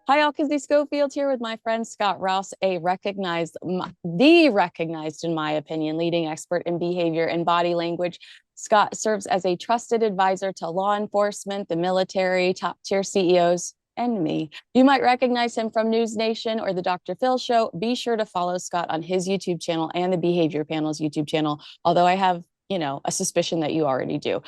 Hi, all. Kinsey Schofield here with my friend Scott Rouse, the recognized, in my opinion, leading expert in behavior and body language. Scott serves as a trusted advisor to law enforcement, the military, top tier CEOs, and me. You might recognize him from News Nation or the Dr. Phil Show. Be sure to follow Scott on his YouTube channel and the Behavior Panel's YouTube channel, although I have, a suspicion that you already do.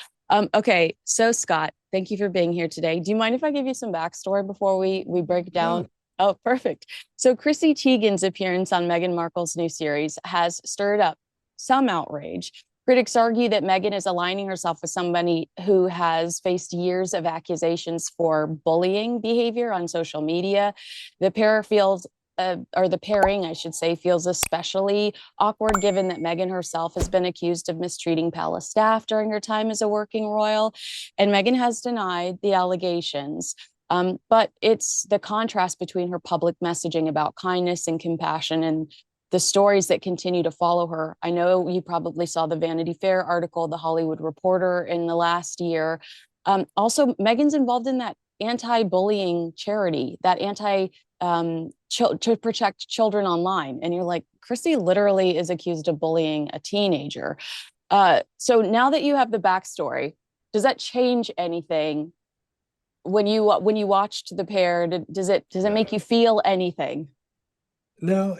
Okay, so Scott, thank you for being here today. Do you mind if I give you some backstory before we break No, down? Oh, perfect. So Chrissy Teigen's appearance on Meghan Markle's new series has stirred up some outrage. Critics argue that Meghan is aligning herself with somebody who has faced years of accusations for bullying behavior on social media. The pair feels or the pairing, I should say, feels especially awkward given that Meghan herself has been accused of mistreating palace staff during her time as a working royal. And Meghan has denied the allegations. But it's the contrast between her public messaging about kindness and compassion and the stories that continue to follow her. I know you probably saw the Vanity Fair article, The Hollywood Reporter, in the last year. Also, Meghan's involved in that anti-bullying charity, that to protect children online. And you're like, Chrissy literally is accused of bullying a teenager. So now that you have the backstory, does that change anything when you watched the pair? Does it make you feel anything? no,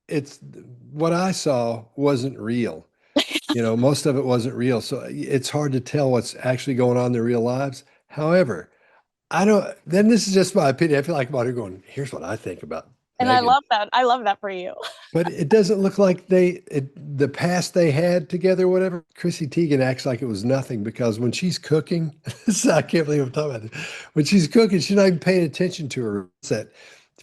it's what I saw wasn't real. Most of it wasn't real. So it's hard to tell what's actually going on in their real lives. However, I don't, then this is just my opinion. I feel like I'm out here going, here's what I think about And I Megan. love that. I love that for you. But it doesn't look like the past they had together, whatever. Chrissy Teigen acts like it was nothing because when she's cooking, I can't believe I'm talking about this. When she's cooking, she's not even paying attention to her. It's that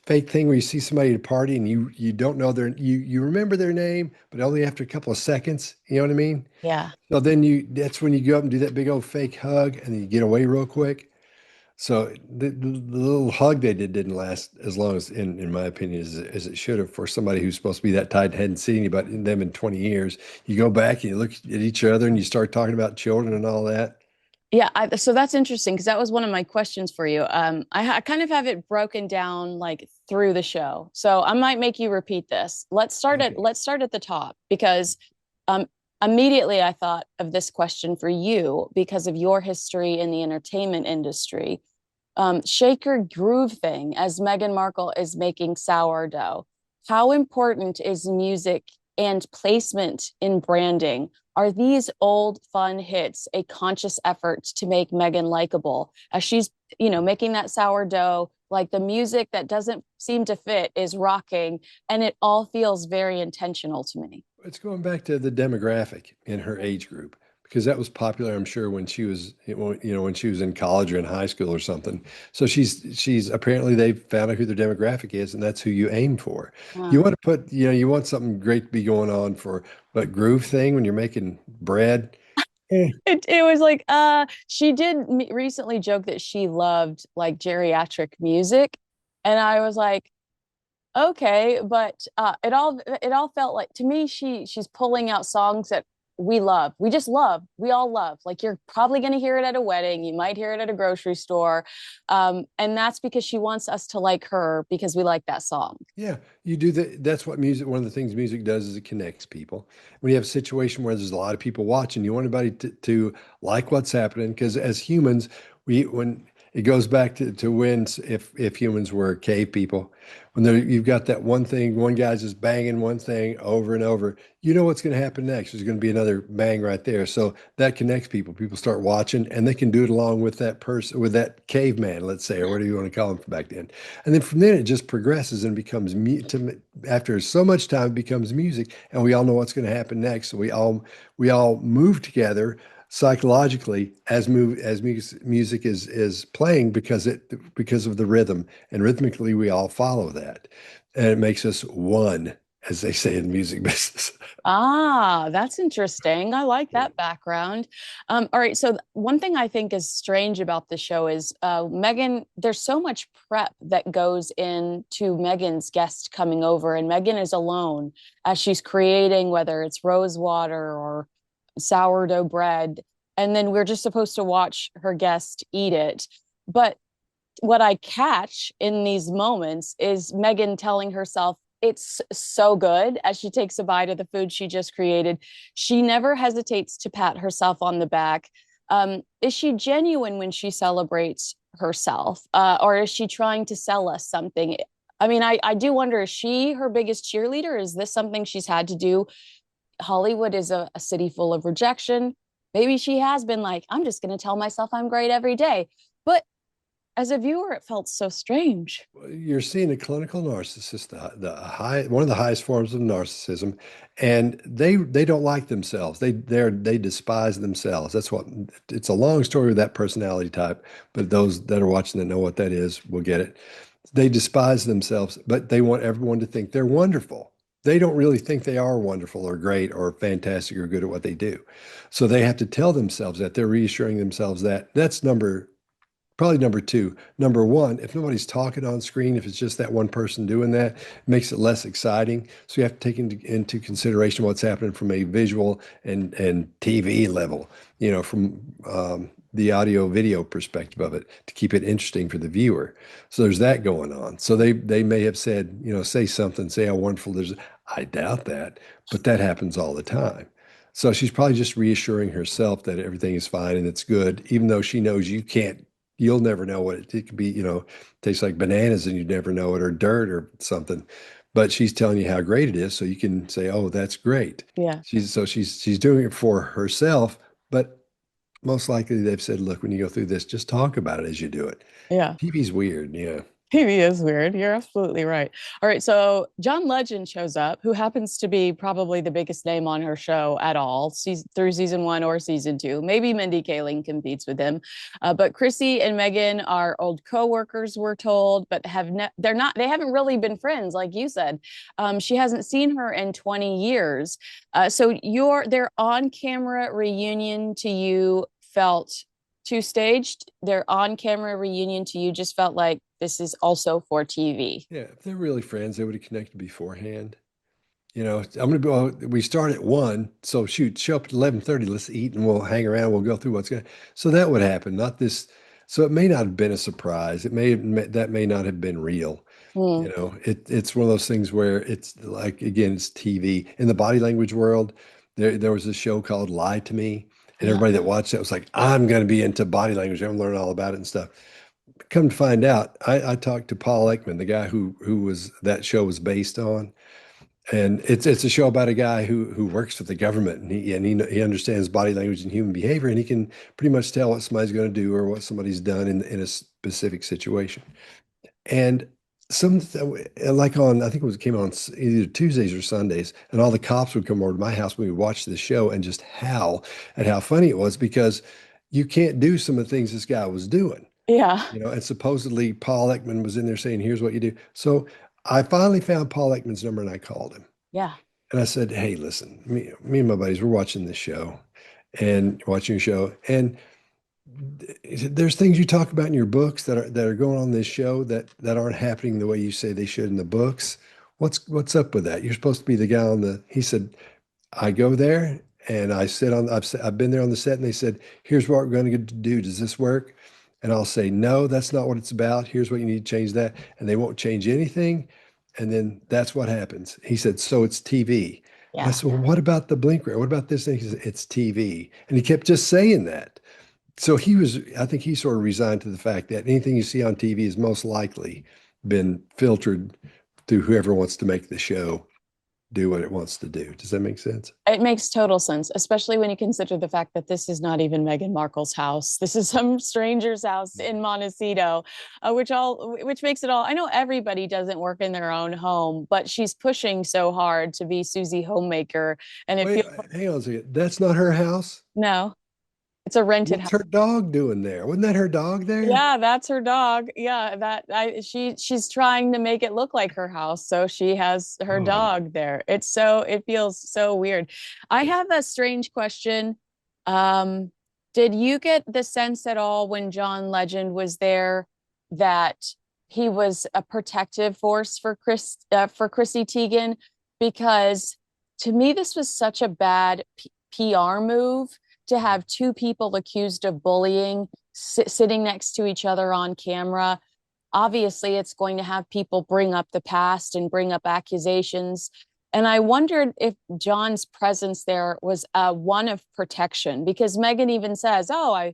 fake thing where you see somebody at a party and you don't know you remember their name, but only after a couple of seconds. You know what I mean? Yeah. So then that's when you go up and do that big old fake hug and then you get away real quick. So the little hug they didn't last as long as, in my opinion, as it should have for somebody who's supposed to be that tight and hadn't seen anybody in them in 20 years. You go back and you look at each other and you start talking about children and all that. Yeah, so that's interesting because that was one of my questions for you. I kind of have it broken down like through the show, so I might make you repeat this. Okay. Let's start at the top because um, immediately I thought of this question for you because of your history in the entertainment industry. Shaker groove thing as Meghan Markle is making sourdough. How important is music and placement in branding? Are these old fun hits a conscious effort to make Meghan likable as she's, making that sourdough? Like the music that doesn't seem to fit is rocking, and it all feels very intentional to me. It's going back to the demographic in her age group because that was popular, I'm sure, when she was, when she was in college or in high school or something. So she's apparently they've found out who their demographic is, and that's who you aim for. You Uh, want to put, you want something great to be going on for, but groove thing when you're making bread. Eh, it was like she did recently joke that she loved like geriatric music, and I was like, okay, but it all felt like to me she's pulling out songs that we love. We just love. We all love. Like you're probably going to hear it at a wedding. You might hear it at a grocery store, and that's because she wants us to like her because we like that song. Yeah, you do that. That's what music, one of the things music does is it connects people. When you have a situation where there's a lot of people watching, you want everybody to like what's happening because as humans, when it goes back to when if humans were cave people, when you've got that one thing, one guy's just banging one thing over and over, you know what's going to happen next. There's going to be another bang right there. So that connects people. People start watching and they can do it along with that person, with that caveman, let's say, or whatever you want to call him back then. And then from there, it just progresses and becomes after so much time, it becomes music, and we all know what's going to happen next. So we all move together psychologically as music is playing because of the rhythm, and rhythmically we all follow that, and it makes us one, as they say in music business. Ah, that's interesting. I like that background. All right. So, one thing I think is strange about the show is Meghan, there's so much prep that goes into Meghan's guest coming over, and Meghan is alone as she's creating, whether it's rose water or sourdough bread. And then we're just supposed to watch her guest eat it. But what I catch in these moments is Meghan telling herself it's so good as she takes a bite of the food she just created. She never hesitates to pat herself on the back. Is she genuine when she celebrates herself, or is she trying to sell us something? I mean, I do wonder, is she her biggest cheerleader? Is this something she's had to do? Hollywood is a city full of rejection. Maybe she has been like, I'm just going to tell myself I'm great every day. But as a viewer, it felt so strange. You're seeing a clinical narcissist, one of the highest forms of narcissism, and they don't like themselves. They despise themselves. That's what it's a long story with that personality type, but those that are watching that know what that is will get it. They despise themselves, but they want everyone to think they're wonderful. They don't really think they are wonderful or great or fantastic or good at what they do. So they have to tell themselves that they're reassuring themselves that that's probably number two. Number one, if nobody's talking on screen, if it's just that one person doing that, it makes it less exciting. So you have to take into consideration what's happening from a visual and TV level, from the audio video perspective of it to keep it interesting for the viewer. So there's that going on. So they may have said, say something, say how wonderful there's. I doubt that, but that happens all the time. So she's probably just reassuring herself that everything is fine and it's good, even though she knows you'll never know what it could be, tastes like bananas and you'd never know it, or dirt or something. But she's telling you how great it is, so you can say, "Oh, that's great." Yeah. She's doing it for herself, but most likely they've said, "Look, when you go through this, just talk about it as you do it." Yeah. TV's weird, yeah. TV is weird. You're absolutely right. All right. So John Legend shows up, who happens to be probably the biggest name on her show at all, through season one or season two. Maybe Mindy Kaling competes with him. But Chrissy and Meghan are old coworkers, we're told, but they haven't really been friends, like you said. She hasn't seen her in 20 years. So their on-camera reunion to you felt too staged. Their on-camera reunion to you just felt like this is also for TV. Yeah, if they're really friends, they would have connected beforehand. We start at 1, so shoot, show up at 11:30, let's eat and we'll hang around, we'll go through what's going to. So that would happen, not this. So it may not have been a surprise. That may not have been real. Mm. It's one of those things where it's like, again, it's TV. In the body language world, there was a show called Lie to Me, and Yeah. everybody that watched it was like, I'm going to be into body language. I'm learn all about it and stuff. Come to find out, I talked to Paul Ekman, the guy who was that show was based on, and it's a show about a guy who works for the government, and he understands body language and human behavior, and he can pretty much tell what somebody's going to do or what somebody's done in a specific situation. And some like on, I think came on either Tuesdays or Sundays, and all the cops would come over to my house when we would watch the show and just howl at how funny it was, because you can't do some of the things this guy was doing. Yeah. And supposedly Paul Ekman was in there saying, here's what you do. So I finally found Paul Ekman's number and I called him. Yeah. And I said, hey, listen, me and my buddies, we're watching this show and watching your show. And there's things you talk about in your books that are going on in this show that aren't happening the way you say they should in the books. What's up with that? You're supposed to be the guy he said, I go there and I sit on, I've been there on the set, and they said, here's what we're going to do. Does this work? And I'll say, no, that's not what it's about. Here's what you need to change that. And they won't change anything. And then that's what happens. He said, so it's TV. And I Yeah. said, well, what about the blinker? What about this thing? He said, it's TV. And he kept just saying that. So I think he sort of resigned to the fact that anything you see on TV is most likely been filtered through whoever wants to make the show do what it wants to do. Does that make sense? It makes total sense, especially when you consider the fact that this is not even Meghan Markle's house. This is some stranger's house in Montecito, which makes it all. I know everybody doesn't work in their own home, but she's pushing so hard to be Susie Homemaker, and it Wait, feels hang on a second. That's not her house? no, it's a rented What's house. her dog doing there? Wasn't that her dog there? Yeah, that's her dog. Yeah, she's trying to make it look like her house, so she has her Oh, dog there. It feels so weird. I have a strange question. Did you get the sense at all when John Legend was there that he was a protective force for Chrissy Teigen? Because to me, this was such a bad PR move to have two people accused of bullying sitting next to each other on camera. obviously it's going to have people bring up the past and bring up accusations. And I wondered if John's presence there was one of protection, because Meghan even says, "Oh, I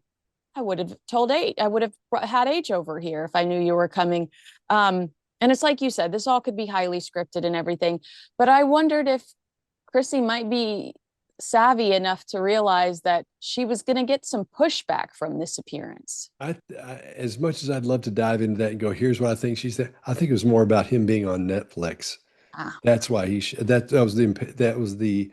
would have told H. I would have had H over here if I knew you were coming." And it's like you said, this all could be highly scripted and everything. But I wondered if Chrissy might be savvy enough to realize that she was going to get some pushback from this appearance. As much as I'd love to dive into that and go, here's what I think she said. I think it was more about him being on Netflix. Ah. That's why that was the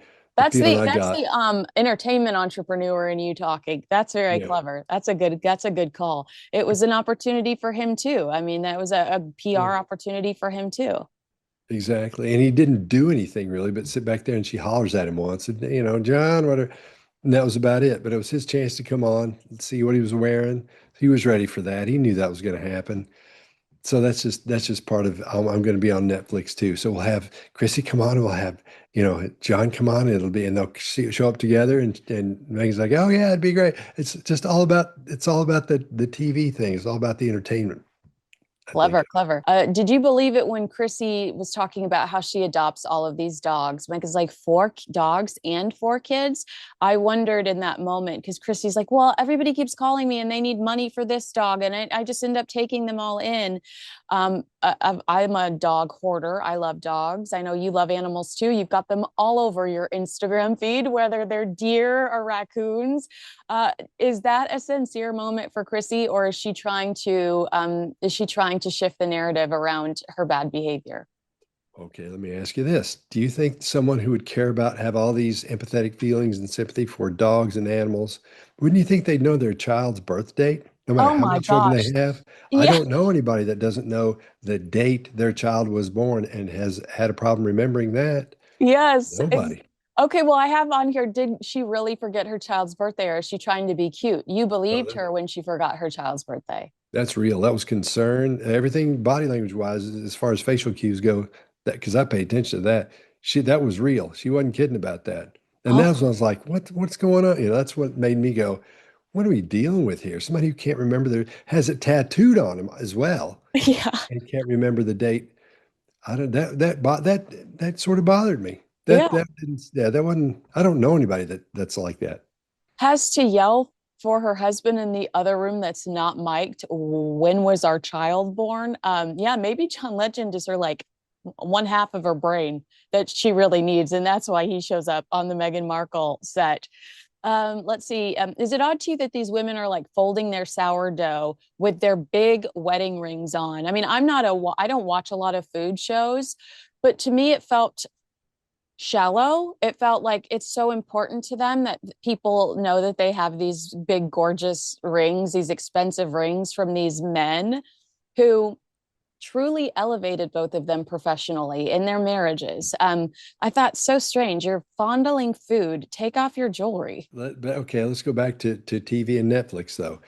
feeling I That's got. the entertainment entrepreneur in you talking. That's very Yeah, clever. That's a good call. It was an opportunity for him too. I mean, that was a yeah, PR opportunity for him too. exactly. And he didn't do anything really, but sit back there and she hollers at him once, and John, whatever. And that was about it. But it was his chance to come on, see what he was wearing. He was ready for that. He knew that was going to happen. So that's just part of I'm going to be on Netflix too. So we'll have Chrissy come on and we'll have John come on. And it'll be and they'll show up together and Megan's like, oh yeah, it'd be great. It's all about the TV thing. It's all about the entertainment. I think. Clever, clever. Did you believe it when Chrissy was talking about how she adopts all of these dogs? Because like dogs and 4 kids. I wondered in that moment because Chrissy's like, well, everybody keeps calling me and they need money for this dog, and I just end up taking them all in. I'm a dog hoarder. I love dogs. I know you love animals too. You've got them all over your Instagram feed, whether they're deer or raccoons. Is that a sincere moment for Chrissy, or is she trying to shift the narrative around her bad behavior? Okay, let me ask you this. Do you think someone who would care about have all these empathetic feelings and sympathy for dogs and animals, wouldn't you think they'd know their child's birth date, no matter Oh how my many children gosh. they have? I Yeah. don't know anybody that doesn't know the date their child was born and has had a problem remembering that. Yes. Nobody. Okay, well, I have on here, did she really forget her child's birthday, or is she trying to be cute? You No, believed her when she forgot her child's birthday. that's real. That was concern. Everything body language wise, as far as facial cues go, that because I pay attention to that, that was real. She wasn't kidding about that. And Oh, that's when I was like, what's going on? That's what made me go, what are we dealing with here? Somebody who can't remember has it tattooed on him as well yeah. and can't remember the date. I don't that sort of bothered me. That Yeah. that didn't yeah, that wasn't I don't know anybody that's like that. Has to yell for her husband in the other room that's not mic'd, when was our child born? Yeah, maybe John Legend is her like one half of her brain that she really needs. And that's why he shows up on the Meghan Markle set. Let's see. Is it odd to you that these women are like folding their sourdough with their big wedding rings on? I mean, I don't watch a lot of food shows, but to me, it felt shallow. It felt like it's so important to them that people know that they have these big, gorgeous rings, these expensive rings from these men who truly elevated both of them professionally in their marriages. I thought so strange. You're fondling food. Take off your jewelry. But okay, let's go back to TV and Netflix though.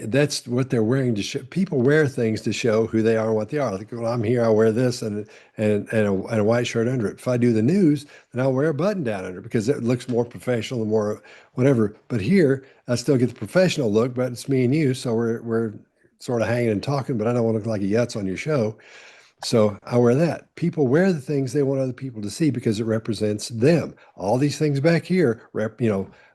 That's what they're wearing to show. People wear things to show who they are and what they are. Like, well, I'm here, I wear this and a white shirt under it. If I do the news, then I'll wear a button down under it because it looks more professional and more whatever. But here, I still get the professional look, but it's me and you, so we're sort of hanging and talking, but I don't want to look like a yutz on your show. So I wear that. People wear the things they want other people to see because it represents them. All these things back here,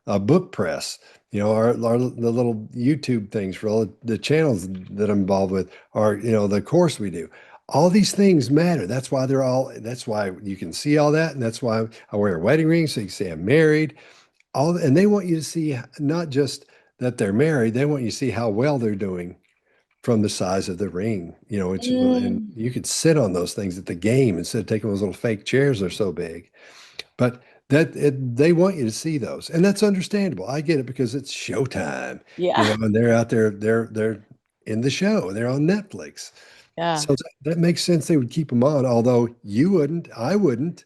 a book press, the little YouTube things for all the channels that I'm involved with, or, the course we do. All these things matter. That's why you can see all that. And that's why I wear a wedding ring so you can say I'm married. And they want you to see not just that they're married, they want you to see how well they're doing from the size of the ring, and Mm, you could sit on those things at the game instead of taking those little fake chairs. They're so big, but they want you to see those, and that's understandable. I get it because it's showtime, yeah. and they're out there, they're in the show, they're on Netflix. Yeah. So that makes sense. They would keep them on, although you wouldn't, I wouldn't.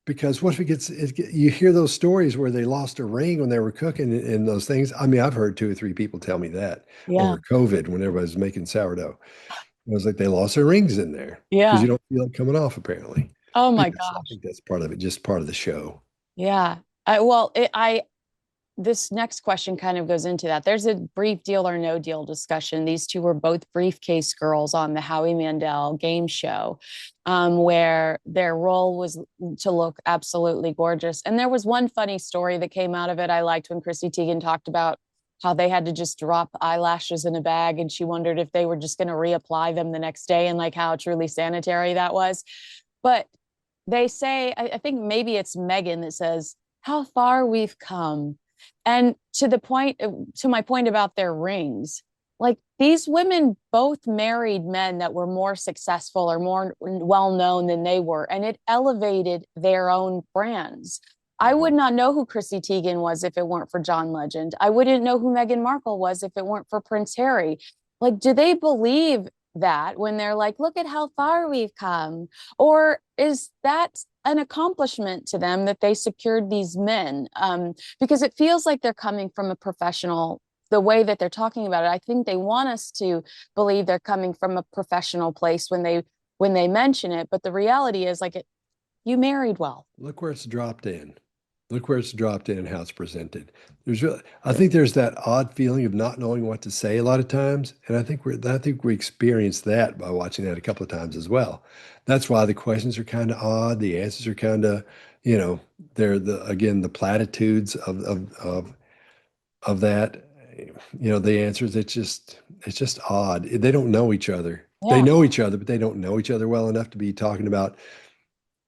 Because what if you hear those stories where they lost a ring when they were cooking and those things? I mean, I've heard 2 or 3 people tell me that Yeah. over COVID when everybody's making sourdough. It was like they lost their rings in there because Yeah. you don't feel it coming off, apparently. Oh But my yes, I gosh. think that's part of it, just part of the show. Yeah. I, well, it, this next question kind of goes into that. There's a brief deal or no deal discussion. These two were both briefcase girls on the Howie Mandel game show, where their role was to look absolutely gorgeous. And there was one funny story that came out of it. I liked when Chrissy Teigen talked about how they had to just drop eyelashes in a bag, and she wondered if they were just going to reapply them the next day, and like how truly sanitary that was. But they say, I think maybe it's Meghan that says, how far we've come. And to my point about their rings, like these women both married men that were more successful or more well known than they were, and it elevated their own brands. I would not know who Chrissy Teigen was if it weren't for John Legend. I wouldn't know who Meghan Markle was if it weren't for Prince Harry. Like, do they believe that when they're like, look at how far we've come? Or is that an accomplishment to them that they secured these men? Because it feels like they're coming from a professional, the way that they're talking about it. I think they want us to believe they're coming from a professional place when they mention it. But the reality is, like, you married well. Look where it's dropped in. Look where it's dropped in and how it's presented. I think there's that odd feeling of not knowing what to say a lot of times, and I think we experienced that by watching that a couple of times as well. That's why the questions are kind of odd. The answers are kind of, they're the platitudes of that. The answers. It's just odd. They don't know each other. They Yeah. know each other, but they don't know each other well enough to be talking about,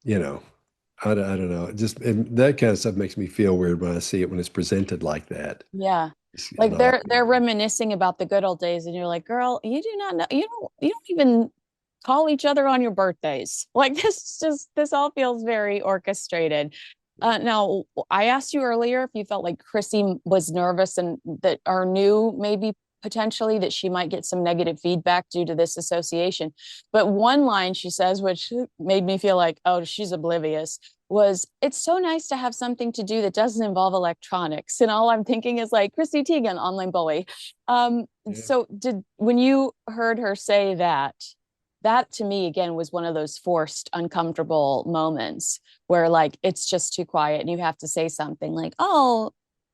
you know. I don't know. That kind of stuff makes me feel weird when I see it when it's presented like that. Yeah. It's Like odd. they're reminiscing about the good old days, and you're like, girl, you do not know, you don't even call each other on your birthdays. Like this all feels very orchestrated. Now, I asked you earlier if you felt like Chrissy was nervous and that or knew maybe potentially that she might get some negative feedback due to this association. But one line she says, which made me feel like, oh, she's oblivious, was, it's so nice to have something to do that doesn't involve electronics. And all I'm thinking is like, Chrissy Teigen, online bully. Yeah. So when you heard her say that, that to me again was one of those forced uncomfortable moments where like it's just too quiet and you have to say something like, oh,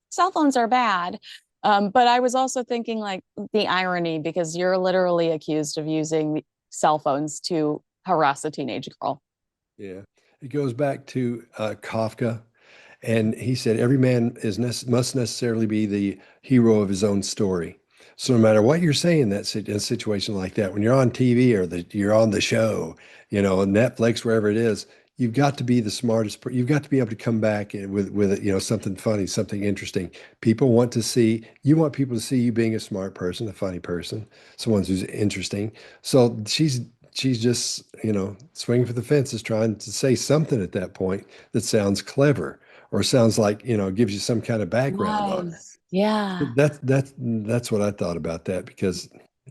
cell phones are bad. But I was also thinking like the irony, because you're literally accused of using cell phones to harass a teenage girl. Yeah. It goes back to Kafka, and he said every man must necessarily be the hero of his own story. So no matter what you're saying in a situation like that, when you're on TV or you're on the show, Netflix, wherever it is, you've got to be the smartest. You've got to be able to come back with something funny, something interesting. You want people to see you being a smart person, a funny person, someone who's interesting. So she's just swinging for the fences, trying to say something at that point that sounds clever or sounds like gives you some kind of background on her. Nice. Yeah. That's what I thought about that, because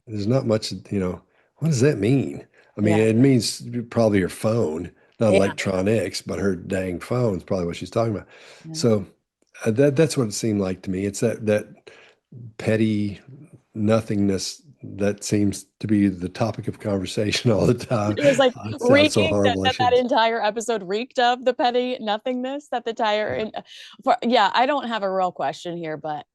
there's not much, what does that mean? I mean, Yeah. it means probably her phone, not Yeah. electronics, but her dang phone is probably what she's talking about. Yeah. So that's what it seemed like to me. It's that petty nothingness that seems to be the topic of conversation all the time. It was like Oh, it sounds so reeking that, horrible. I that shouldn't. entire episode reeked of the petty nothingness that the tire Yeah. in yeah, I don't have a real question here, but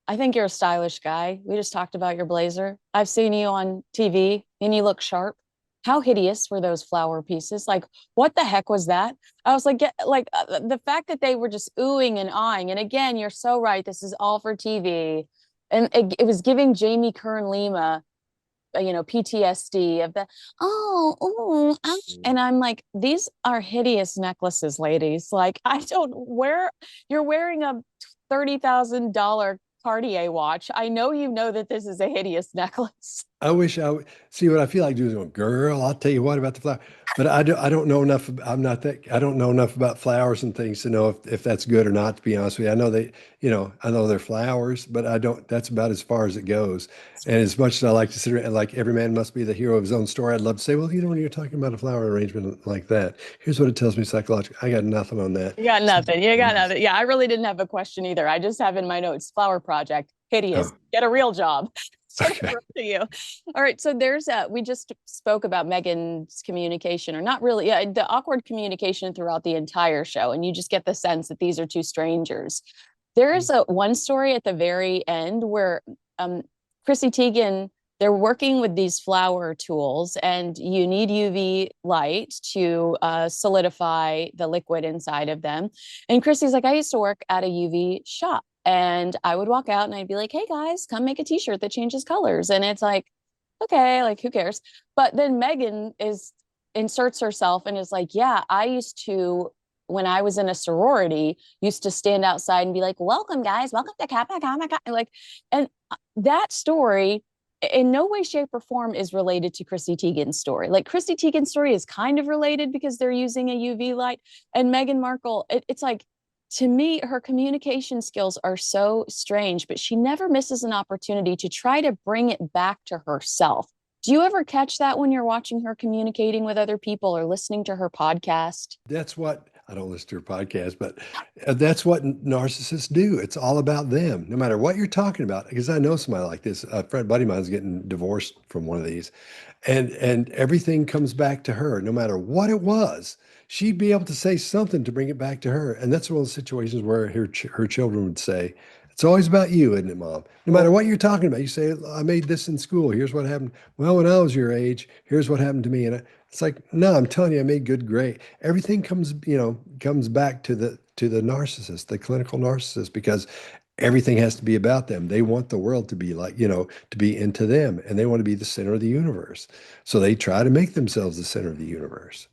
I think you're a stylish guy. We just talked about your blazer. I've seen you on TV and you look sharp. How hideous were those flower pieces? Like, what the heck was that? I was like, the fact that they were just oohing and eyeing. And again, you're so right. This is all for TV. And it was giving Jamie Kern Lima, PTSD of the, and I'm like, these are hideous necklaces, ladies. Like, I don't wear, you're wearing a $30,000 Cartier watch. I know you know that this is a hideous necklace. I wish I would see what I feel like doing is going, girl, I'll tell you what about the flower. But I don't know enough. I don't know enough about flowers and things to know if that's good or not, to be honest with you. I know they're flowers, but that's about as far as it goes. And as much as I like to sit around, like every man must be the hero of his own story, I'd love to say, well, when you're talking about a flower arrangement like that, here's what it tells me psychologically. I got nothing on that. You got nothing. You got nothing. Yeah, I really didn't have a question either. I just have in my notes, flower project, hideous. Oh, Get a real job. Send it okay. to you. All right. So we just spoke about Megan's communication, or not really, yeah, the awkward communication throughout the entire show. And you just get the sense that these are two strangers. There is a one story at the very end where um, Chrissy Teigen, they're working with these flower tools, and you need UV light to solidify the liquid inside of them. And Chrissy's like, I used to work at a UV shop, and I would walk out and I'd be like, hey guys, come make a t-shirt that changes colors. And it's like, okay, like who cares? But then Meghan is inserts herself and is like, yeah, I used to, when I was in a sorority, used to stand outside and be like, welcome guys, welcome to Kappa Gamma. Like, and that story in no way, shape, or form is related to Chrissy Teigen's story. Like Chrissy Teigen's story is kind of related because they're using a UV light. And Meghan Markle, it's like, to me, her communication skills are so strange, but she never misses an opportunity to try to bring it back to herself. Do you ever catch that when you're watching her communicating with other people or listening to her podcast? That's what I don't listen to her podcast, but that's what narcissists do. It's all about them, no matter what you're talking about. Because I know somebody like this. A friend, buddy of mine is getting divorced from one of these, and everything comes back to her, no matter what it was. She'd be able to say something to bring it back to her, and that's one of the situations where her children would say, "It's always about you, isn't it, Mom?" No matter what you're talking about, you say, "I made this in school. Here's what happened. Well, when I was your age, here's what happened to me." And it's like, no, I'm telling you, I made good grade. Everything comes back to the narcissist, the clinical narcissist, because everything has to be about them. They want the world to be like, to be into them, and they want to be the center of the universe. So they try to make themselves the center of the universe.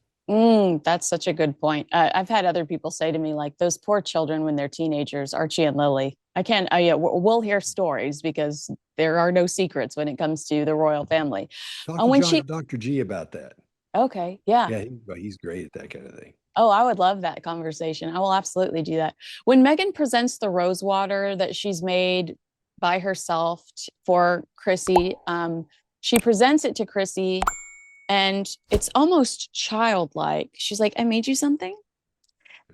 That's such a good point. I've had other people say to me, like, those poor children when they're teenagers, Archie and Lily. I can't, yeah, we'll hear stories because there are no secrets when it comes to the royal family. Talk to When she, Dr. G about that. okay, yeah. Yeah, he's great at that kind of thing. Oh, I would love that conversation. I will absolutely do that. When Meghan presents the rose water that she's made by herself for Chrissy, she presents it to Chrissy and it's almost childlike. She's like, I made you something.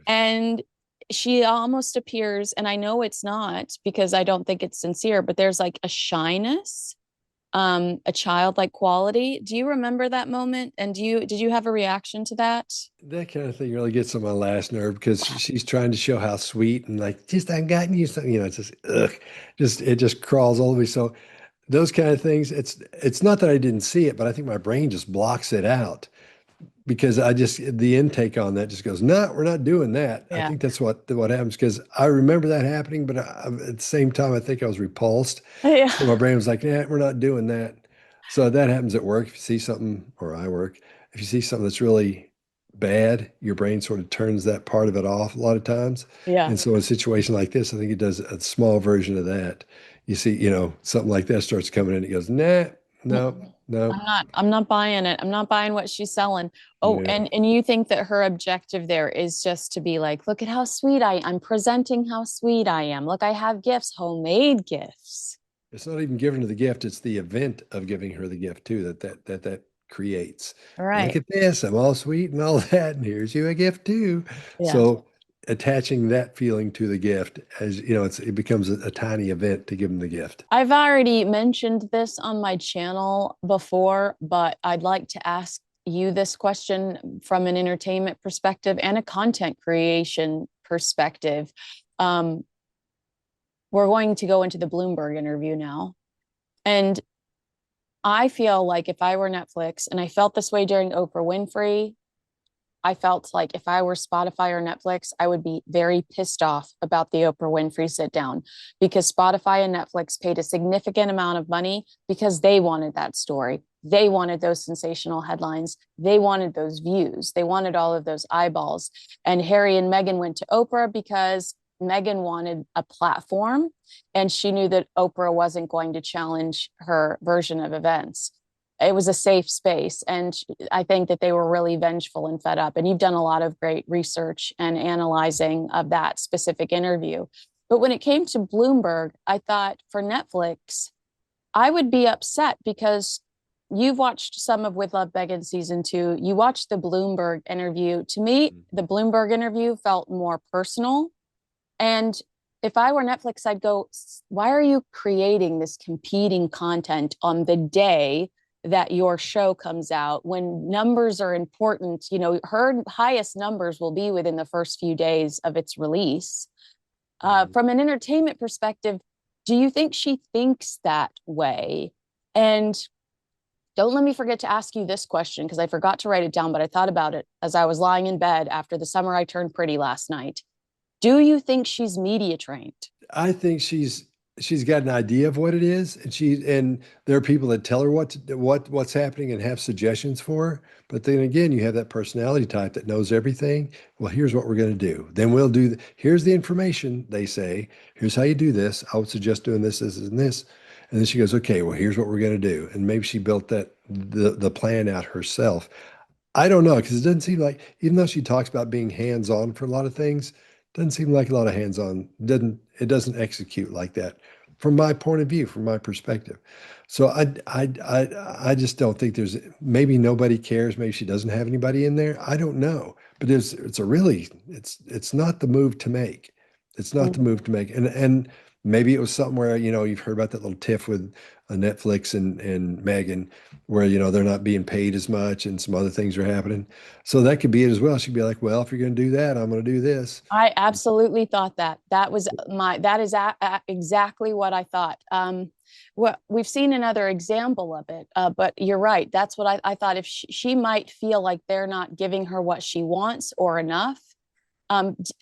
And she almost appears, and I know it's not because I don't think it's sincere, but there's like a shyness, a childlike quality. Do you remember that moment? And did you have a reaction to that? That kind of thing really gets on my last nerve because she's trying to show how sweet and like, just I've gotten you something, it's just ugh, it just crawls all the way. So those kind of things, it's not that I didn't see it, but I think my brain just blocks it out because the intake on that just goes, no, we're not doing that. I Yeah. think that's what happens because I remember that happening, but at the same time, I think I was repulsed. Yeah. So my brain was like, yeah, we're not doing that. So that happens at work. If you see something, or I work, if you see something that's really bad, your brain sort of turns that part of it off a lot of times. Yeah. And so in a situation like this, I think it does a small version of that. You see, something like that starts coming in, it goes, nah, no, no, I'm not buying it. I'm not buying what she's selling. Oh, yeah. and you think that her objective there is just to be like, look at how sweet I'm presenting how sweet I am. Look, I have gifts, homemade gifts. It's not even giving her the gift, it's the event of giving her the gift too, that creates. All Look right. at this, I'm all sweet and all that, and here's you a gift too. Yeah. So attaching that feeling to the gift, as it becomes a tiny event to give them the gift. I've already mentioned this on my channel before, but I'd like to ask you this question from an entertainment perspective and a content creation perspective. Um, we're going to go into the Bloomberg interview now. And I feel like if I were Netflix, and I felt this way during Oprah Winfrey, I felt like if I were Spotify or Netflix, I would be very pissed off about the Oprah Winfrey sit down because Spotify and Netflix paid a significant amount of money because they wanted that story. They wanted those sensational headlines. They wanted those views. They wanted all of those eyeballs. And Harry and Meghan went to Oprah because Meghan wanted a platform and she knew that Oprah wasn't going to challenge her version of events. It was a safe space. And I think that they were really vengeful and fed up. And you've done a lot of great research and analyzing of that specific interview. But when it came to Bloomberg, I thought for Netflix, I would be upset because you've watched some of With Love Megan season 2. You watched the Bloomberg interview. To me, the Bloomberg interview felt more personal. And if I were Netflix, I'd go, why are you creating this competing content on the day that your show comes out when numbers are important? Her highest numbers will be within the first few days of its release. Mhm. From an entertainment perspective, do you think she thinks that way? And don't let me forget to ask you this question because I forgot to write it down, but I thought about it as I was lying in bed after the summer I turned pretty last night. Do you think she's media trained? I think she's got an idea of what it is, and there are people that tell her what's happening and have suggestions for her. But then again, you have that personality type that knows everything. Well, here's what we're going to do. Then we'll do. Here's the information they say. Here's how you do this. I would suggest doing this, this, and this. And then she goes, okay, well, here's what we're going to do. And maybe she built the plan out herself. I don't know because it doesn't seem like, even though she talks about being hands-on for a lot of things, doesn't seem like a lot of hands-on. Doesn't execute like that from my point of view, from my perspective. So I just don't think there's, maybe nobody cares. Maybe she doesn't have anybody in there. I don't know. But it's not the move to make. It's not the move to make. And maybe it was something where, you've heard about that little tiff with Netflix and Meghan where they're not being paid as much and some other things are happening. So that could be it as well. She'd be like, well, if you're going to do that, I'm going to do this. I absolutely thought that. That is exactly what I thought. What we've seen another example of it, but you're right. That's what I thought. If she might feel like they're not giving her what she wants or enough,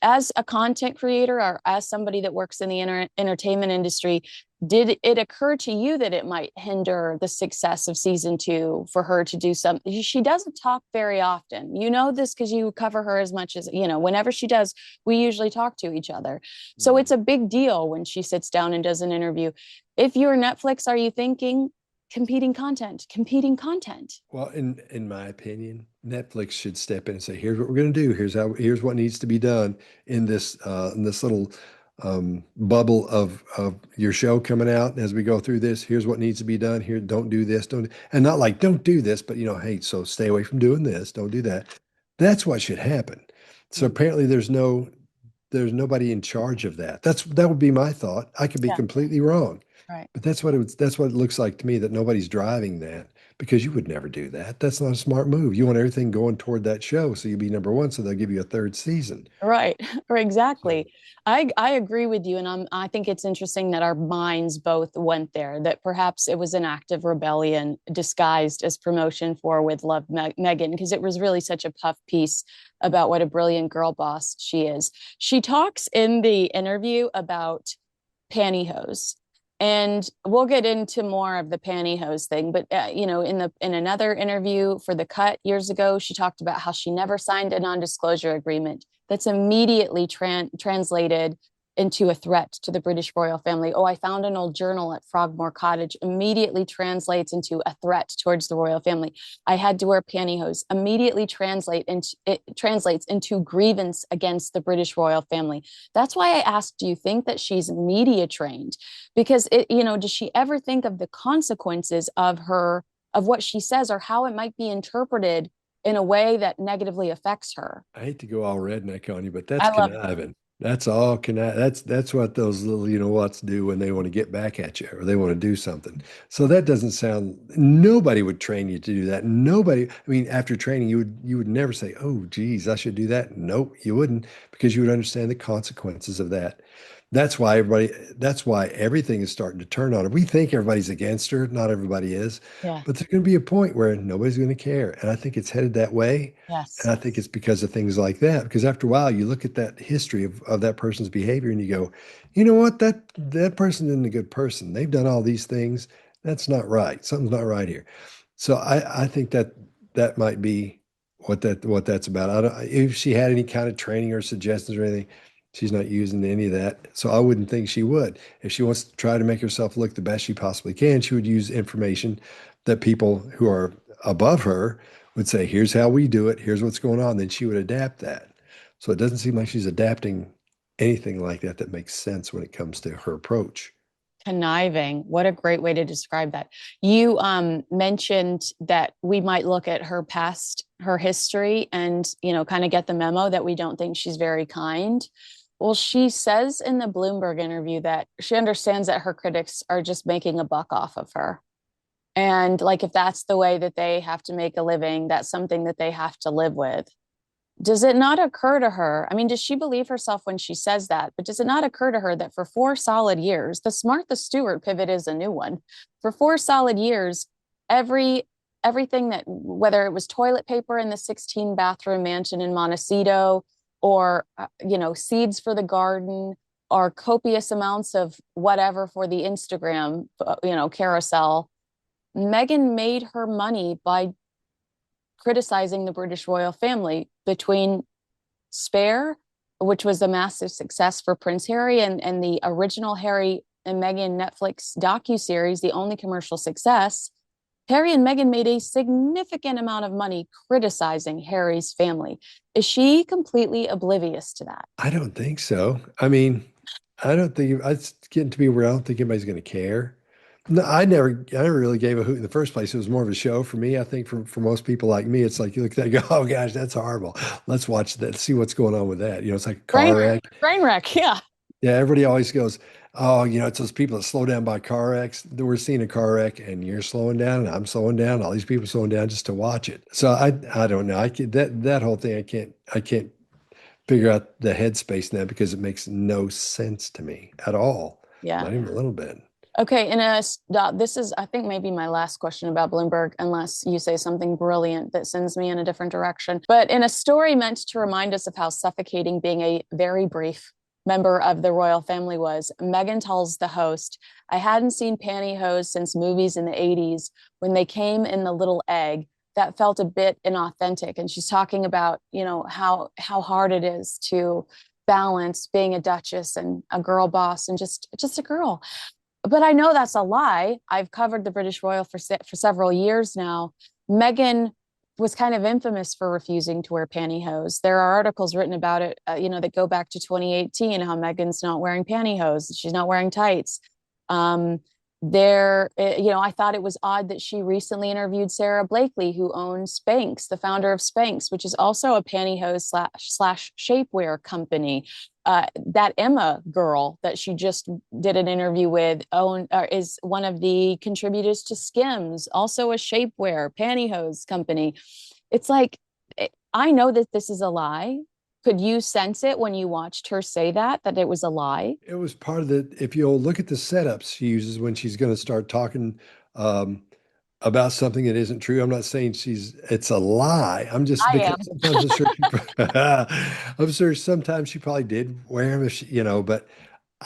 as a content creator or as somebody that works in the entertainment industry, did it occur to you that it might hinder the success of season 2 for her to do something? She doesn't talk very often. You know this because you cover her as much as, whenever she does, we usually talk to each other. So Mhm. it's a big deal when she sits down and does an interview. If you're Netflix, are you thinking competing content? Well, in my opinion, Netflix should step in and say, "Here's what we're going to do. Here's what needs to be done in this little bubble of your show coming out. As we go through this, here's what needs to be done. Here, don't do this, don't, and not like don't do this, but hey, so stay away from doing this. Don't do that. That's what should happen. So Mm. apparently, there's nobody in charge of that. That would be my thought. I could be Yeah, completely wrong. right. But that's what it looks like to me, that nobody's driving that, because you would never do that. That's not a smart move. You want everything going toward that show so you'll be number one, so they'll give you a third season. Right, or So exactly. I agree with you, and I think it's interesting that our minds both went there. That perhaps it was an act of rebellion disguised as promotion for with Love Meghan, because it was really such a puff piece about what a brilliant girl boss she is. She talks in the interview about pantyhose, and we'll get into more of the pantyhose thing. But in another interview for The Cut years ago, she talked about how she never signed a non-disclosure agreement that's immediately translated into a threat to the British royal family. Oh, I found an old journal at Frogmore Cottage, immediately translates into a threat towards the royal family. I had to wear pantyhose, immediately translates into grievance against the British royal family. That's why I asked, do you think that she's media trained? Because does she ever think of the consequences of what she says, or how it might be interpreted in a way that negatively affects her? I hate to go all redneck on you, but that's I love it. conniving. That's all connive. That's what those little whats do when they want to get back at you or they want to do something. So that doesn't sound. Nobody would train you to do that. Nobody. I mean, after training, you would never say, "Oh, geez, I should do that." Nope, you wouldn't, because you would understand the consequences of that. That's why everything is starting to turn on her. We think everybody's against her. Not everybody is, Yeah. but there's going to be a point where nobody's going to care. And I think it's headed that way. Yes. And I think it's because of things like that. Because after a while, you look at that history of that person's behavior and you go, you know what? That person isn't a good person. They've done all these things. That's not right. Something's not right here. So I think that might be what that's about. I don't, if she had any kind of training or suggestions or anything, she's not using any of that. So I wouldn't think she would. If she wants to try to make herself look the best she possibly can, she would use information that people who are above her would say, here's how we do it, here's what's going on. Then she would adapt that. So it doesn't seem like she's adapting anything like that makes sense when it comes to her approach. Conniving. What a great way to describe that. You mentioned that we might look at her past, her history, and kind of get the memo that we don't think she's very kind. Well, she says in the Bloomberg interview that she understands that her critics are just making a buck off of her. And like, if that's the way that they have to make a living, that's something that they have to live with. Does it not occur to her? I mean, does she believe herself when she says that? But does it not occur to her that for 4 solid years, the Martha Stewart pivot is a new one. For 4 solid years, every everything that, whether it was toilet paper in the 16 bathroom mansion in Montecito, or seeds for the garden, or copious amounts of whatever for the Instagram carousel, Meghan made her money by criticizing the British royal family between Spare, which was a massive success for Prince Harry, and the original Harry and Meghan Netflix docu-series, the only commercial success. Harry and Meghan made a significant amount of money criticizing Harry's family. Is she completely oblivious to that? I don't think so. I mean, I don't think it's getting to be where I don't think anybody's going to care. No, I never really gave a hoot in the first place. It was more of a show for me. I think for most people like me, it's like you look at that and go, oh gosh, that's horrible. Let's watch that, see what's going on with that. It's like a Brain car wreck. brain wreck. Yeah. Yeah, everybody always goes, oh, it's those people that slow down by car wrecks. That we're seeing a car wreck and you're slowing down and I'm slowing down. All these people slowing down just to watch it. So I don't know. I can, that whole thing I can't figure out the headspace in that because it makes no sense to me at all. Yeah. Not even a little bit. Okay, this is, I think, maybe my last question about Bloomberg, unless you say something brilliant that sends me in a different direction. But in a story meant to remind us of how suffocating being a very brief member of the royal family was, Meghan tells the host, "I hadn't seen pantyhose since movies in the 80s when they came in the little egg. That felt a bit inauthentic." And she's talking about, how hard it is to balance being a duchess and a girl boss and just a girl. But I know that's a lie. I've covered the British royal for several years now. Meghan was kind of infamous for refusing to wear pantyhose. There are articles written about it, that go back to 2018, how Meghan's not wearing pantyhose, she's not wearing tights. Um, I thought it was odd that she recently interviewed Sarah Blakely, who owns Spanx, the founder of Spanx, which is also a pantyhose slash shapewear company. That Emma girl that she just did an interview with is one of the contributors to Skims, also a shapewear pantyhose company. It's like, I know that this is a lie. Could you sense it when you watched her say that it was a lie? It was part of if you'll look at the setups she uses when she's going to start talking um, about something that isn't true. I'm not saying it's a lie. I'm just I because am. sometimes I'm sure sometimes she probably did wear them if but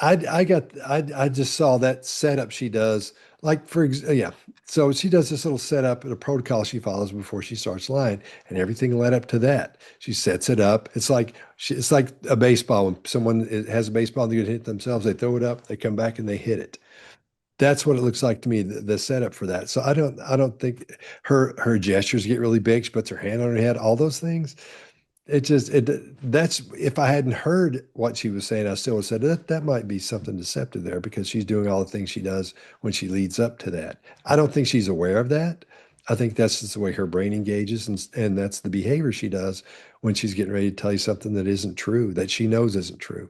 I just saw that setup she does. Like yeah. So she does this little setup and a protocol she follows before she starts lying, and everything led up to that. She sets it up. It's like a baseball. When someone has a baseball, they're gonna hit themselves. They throw it up, they come back and they hit it. That's what it looks like to me, the setup for that. So I don't think her gestures get really big. She puts her hand on her head, all those things. That's if I hadn't heard what she was saying, I still would have said that might be something deceptive there because she's doing all the things she does when she leads up to that. I don't think she's aware of that. I think that's just the way her brain engages, and that's the behavior she does when she's getting ready to tell you something that isn't true, that she knows isn't true.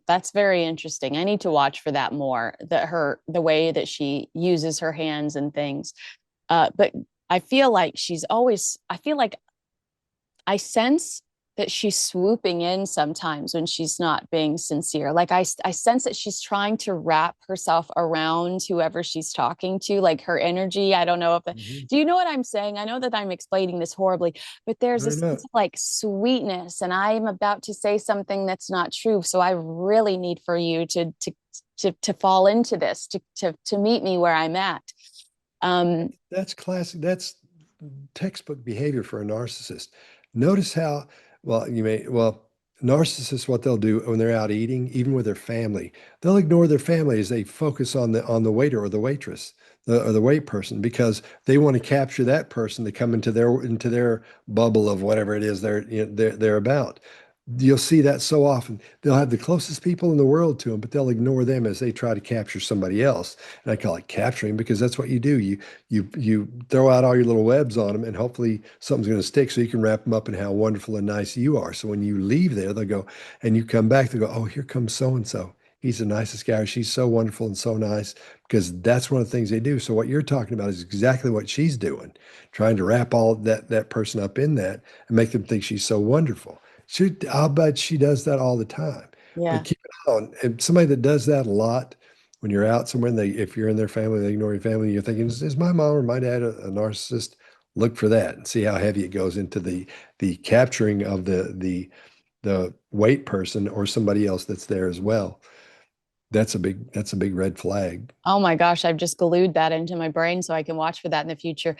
That's very interesting. I need to watch for that more. The way that she uses her hands and things. But I feel like she's always. I feel like I sense that she's swooping in sometimes when she's not being sincere. Like I sense that she's trying to wrap herself around whoever she's talking to, like her energy. I don't know if, Mhm. do you know what I'm saying? I know that I'm explaining this horribly, but there's a Very sense much. of like sweetness, and I'm about to say something that's not true. So I really need for you to fall into this, to meet me where I'm at. Um, That's classic. That's textbook behavior for a narcissist. Notice how, narcissists, what they'll do when they're out eating, even with their family, they'll ignore their family as they focus on the waiter or the waitress, or the wait person, because they want to capture that person to come into their bubble of whatever it is they're about. You'll see that so often. They'll have the closest people in the world to them, but they'll ignore them as they try to capture somebody else. And I call it capturing because that's what you do. You throw out all your little webs on them, and hopefully something's going to stick, so you can wrap them up in how wonderful and nice you are. So when you leave there, they'll go, and you come back, they go, oh, here comes so and so. he's the nicest guy, or she's so wonderful and so nice, because that's one of the things they do. So what you're talking about is exactly what she's doing, trying to wrap all that person up in that and make them think she's so wonderful. I'll bet she does that all the time. Yeah. But keep it on. And somebody that does that a lot, when you're out somewhere and if you're in their family, they ignore your family, you're thinking, is my mom or my dad a narcissist? Look for that and see how heavy it goes into the capturing of the weight person or somebody else that's there as well. That's a big red flag. Oh my gosh, I've just glued that into my brain so I can watch for that in the future.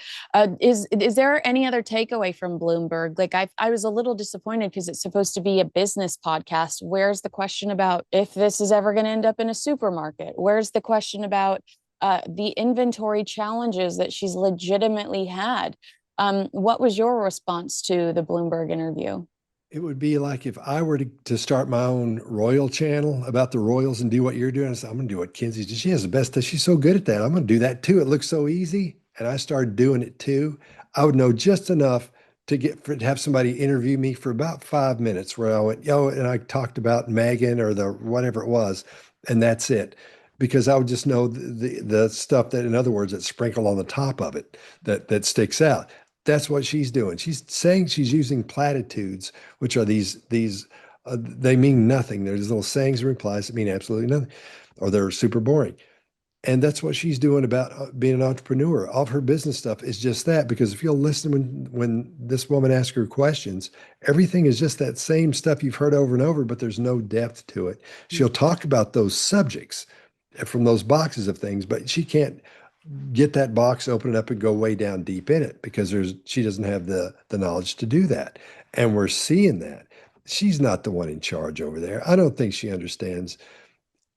Is there any other takeaway from Bloomberg? Like I was a little disappointed because it's supposed to be a business podcast. Where's the question about if this is ever going to end up in a supermarket? Where's the question about the inventory challenges that she's legitimately had? What was your response to the Bloomberg interview? It would be like if I were to start my own royal channel about the royals and do what you're doing. I said, I'm going to do what Kinsey did. She has the best. She's so good at that. I'm going to do that too. It looks so easy. And I started doing it too. I would know just enough to have somebody interview me for about 5 minutes where I went, yo, and I talked about Megan or the whatever it was. And that's it. Because I would just know the stuff that, in other words, that sprinkle on the top of it that sticks out. That's what she's doing. She's saying she's using platitudes, which are these they mean nothing. They're these little sayings and replies that mean absolutely nothing, or they're super boring. And that's what she's doing about being an entrepreneur. All of her business stuff is just that. Because if you'll listen when this woman asks her questions, everything is just that same stuff you've heard over and over, but there's no depth to it. She'll talk about those subjects from those boxes of things, but she can't get that box, open it up, and go way down deep in it because she doesn't have the knowledge to do that. And we're seeing that. She's not the one in charge over there. I don't think she understands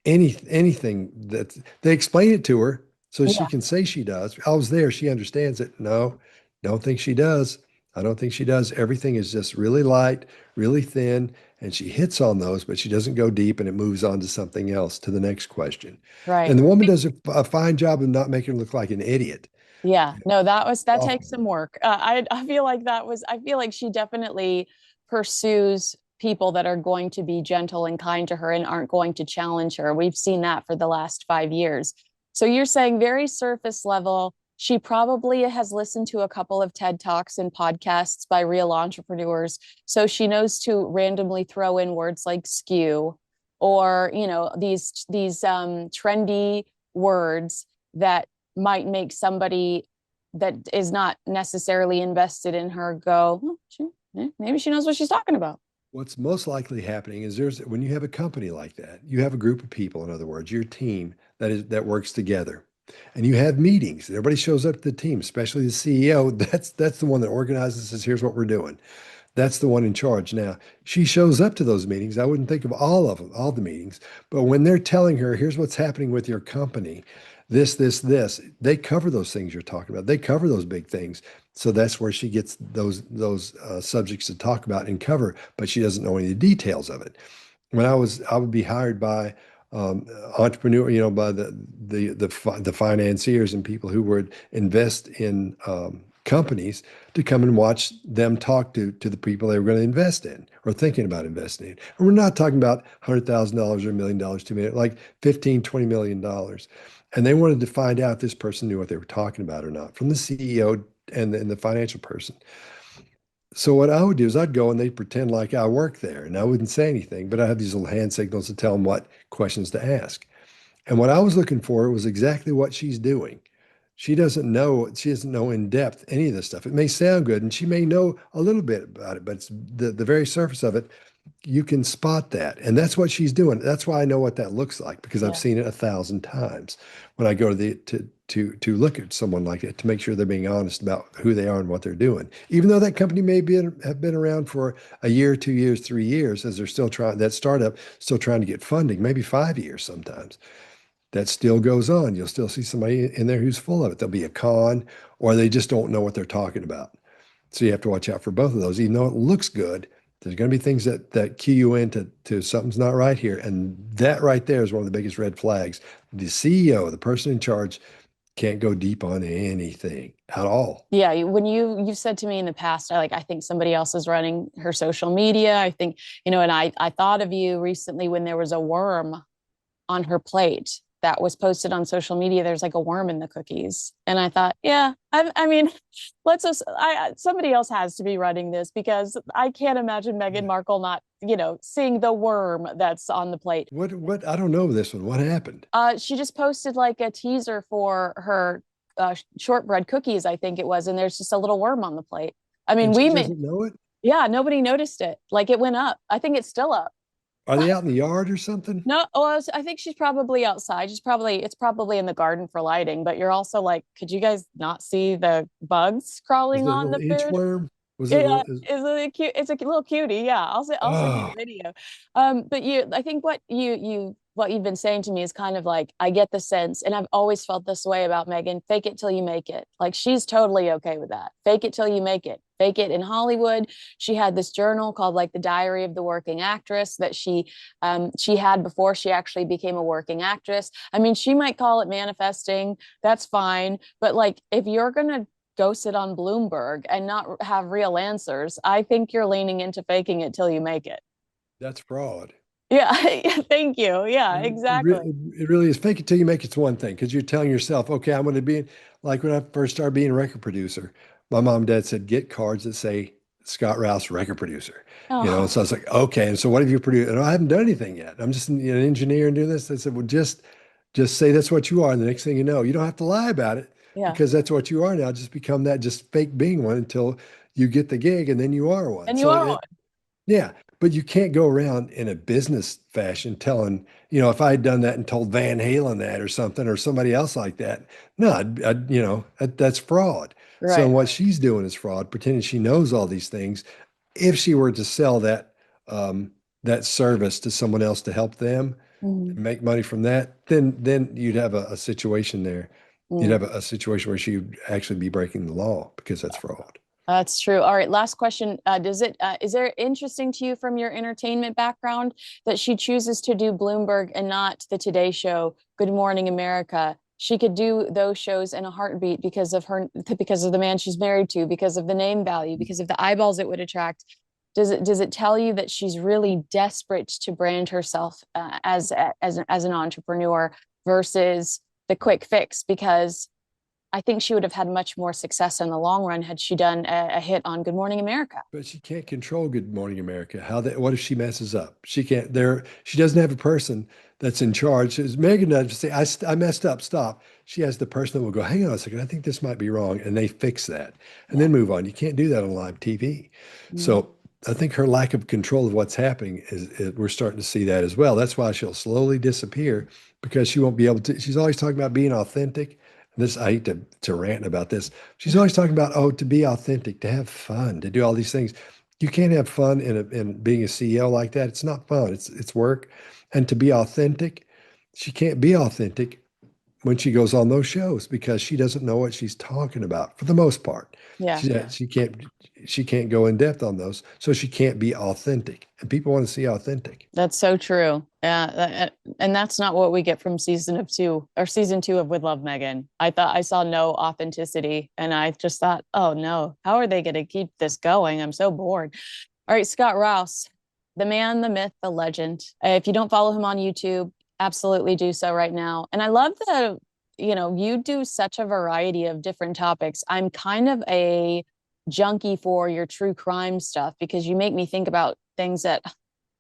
anything that they explain it to her so she Yeah, can say she does. I was there, she understands it. No, don't think she does. I don't think she does. Everything is just really light, really thin, and she hits on those, but she doesn't go deep, and it moves on to something else, to the next question. right. And the woman does a fine job of not making her look like an idiot. Yeah, no, that Oh, takes some work. I feel like I feel like she definitely pursues people that are going to be gentle and kind to her and aren't going to challenge her. We've seen that for the last 5 years. So you're saying very surface level. She probably has listened to a couple of TED Talks and podcasts by real entrepreneurs. So she knows to randomly throw in words like skew or, these trendy words that might make somebody that is not necessarily invested in her go, maybe she knows what she's talking about. what's most likely happening is when you have a company like that, you have a group of people, in other words, your team that works together. And you have meetings. Everybody shows up to the team, especially the CEO. That's the one that organizes and says, here's what we're doing. That's the one in charge. Now, she shows up to those meetings. I wouldn't think of all of them, all the meetings, but when they're telling her, here's what's happening with your company, this, they cover those things you're talking about. They cover those big things. So that's where she gets those subjects to talk about and cover, but she doesn't know any of the details of it. I would be hired by entrepreneur, by the financiers and people who would invest in companies to come and watch them talk to the people they were going to invest in or thinking about investing in. And we're not talking about $100,000 or $1 million, 2 million, like 15, $20 million. And they wanted to find out if this person knew what they were talking about or not, from the CEO and the financial person. So what I would do is I'd go and they'd pretend like I worked there and I wouldn't say anything, but I had these little hand signals to tell them what questions to ask. And what I was looking for was exactly what she's doing. She doesn't know in depth any of this stuff. It may sound good and she may know a little bit about it, but it's the very surface of it, you can spot that. And that's what she's doing. That's why I know what that looks like because I've Yeah. seen it 1,000 times when I go to look at someone like that to make sure they're being honest about who they are and what they're doing. Even though that company have been around for a year, 2 years, 3 years, as they're still trying that startup still trying to get funding, maybe 5 years sometimes. That still goes on. You'll still see somebody in there who's full of it. There'll be a con, or they just don't know what they're talking about. So you have to watch out for both of those. Even though it looks good, there's going to be things that cue you into something's not right here. And that right there is one of the biggest red flags. The CEO, the person in charge, can't go deep on anything at all. Yeah, when you've said to me in the past, I think somebody else is running her social media. I think, and I thought of you recently when there was a worm on her plate that was posted on social media. There's like a worm in the cookies. And I thought, yeah, I mean, somebody else has to be running this, because I can't imagine Meghan Markle not, seeing the worm that's on the plate. What, I don't know this one. What happened? She just posted like a teaser for her shortbread cookies, I think it was. And there's just a little worm on the plate. I mean, And she doesn't know it? yeah, nobody noticed it. Like it went up. I think it's still up. Are they out in the yard or something? No, well, I think she's probably outside. It's probably in the garden for lighting, but you're also like, could you guys not see the bugs Is crawling it a on little the food? inchworm? Was it a Yeah, little? is it a cute? It's a little cutie. Yeah, I'll send you Oh, the video. But I think what you've been saying to me is kind of like, I get the sense, and I've always felt this way about Meghan. Fake it till you make it. Like she's totally okay with that. Fake it till you make it. Fake it in Hollywood. She had this journal called like the Diary of the Working Actress that she had before she actually became a working actress. I mean, she might call it manifesting. That's fine. But like, if you're gonna go sit on Bloomberg and not have real answers, I think you're leaning into faking it till you make it. that's fraud. Yeah, thank you. Yeah, exactly. It really is. Fake it till you make it's one thing, because you're telling yourself, okay, I'm going to be like when I first started being a record producer, my mom and dad said, get cards that say Scott Rouse, record producer. Oh, So I was like, okay. And so what have you produced? And I haven't done anything yet. I'm just an engineer and doing this. They said, well, just say that's what you are. And the next thing you know, you don't have to lie about it, yeah. because that's what you are now. Just become that, just fake being one until you get the gig, and then you are one. And you are one. Yeah, but you can't go around in a business fashion telling, if I had done that and told Van Halen that or something, or somebody else like that, no, that's fraud. So Right. what she's doing is fraud, pretending she knows all these things. If she were to sell that service to someone else to help them Mhm. make money from that, then you'd have a situation there. You'd Mm. have a situation where she would actually be breaking the law, because that's fraud. That's true. All right, last question. Is there interesting to you from your entertainment background that she chooses to do Bloomberg and not the Today Show, Good Morning America? She could do those shows in a heartbeat because of the man she's married to, because of the name value, because of the eyeballs it would attract. Does it tell you that she's really desperate to brand herself as an entrepreneur versus the quick fix? Because I think she would have had much more success in the long run had she done a hit on Good Morning America. But she can't control Good Morning America. What if she messes up? She can't she doesn't have a person that's in charge. As Megan does say, I messed up, stop. She has the person that will go, hang on a second, I think this might be wrong. And they fix that and Yeah. then move on. You can't do that on live TV. Mm. So I think her lack of control of what's happening we're starting to see that as well. That's why she'll slowly disappear, because she won't be able to. She's always talking about being authentic. I hate to rant about this. She's always talking about, to be authentic, to have fun, to do all these things. You can't have fun in being a CEO like that. It's not fun. It's work. And to be authentic, she can't be authentic when she goes on those shows, because she doesn't know what she's talking about for the most part. Yeah. She can't go in depth on those, so she can't be authentic. And people want to see authentic. That's so true. Yeah, and that's not what we get from season two of With Love, Megan. I thought I saw no authenticity, and I just thought, oh no, how are they going to keep this going? I'm so bored. All right, Scott Rouse, the man, the myth, the legend. If you don't follow him on YouTube, absolutely do so right now. And I love that, you do such a variety of different topics. I'm kind of a junkie for your true crime stuff, because you make me think about things that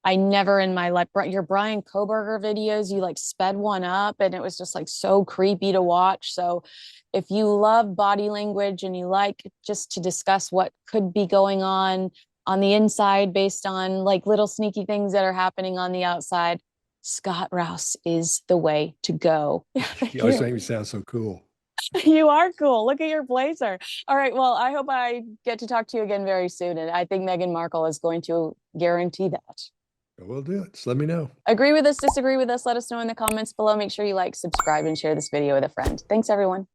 I never in my life. Your Brian Koberger videos, you like sped one up and it was just like so creepy to watch. So if you love body language and you like just to discuss what could be going on the inside based on like little sneaky things that are happening on the outside, Scott Rouse is the way to go. You always make me sound so cool. You are cool. Look at your blazer. All right. Well, I hope I get to talk to you again very soon. And I think Meghan Markle is going to guarantee that. We'll do it. Just let me know. Agree with us, disagree with us. Let us know in the comments below. Make sure you like, subscribe, and share this video with a friend. Thanks, everyone.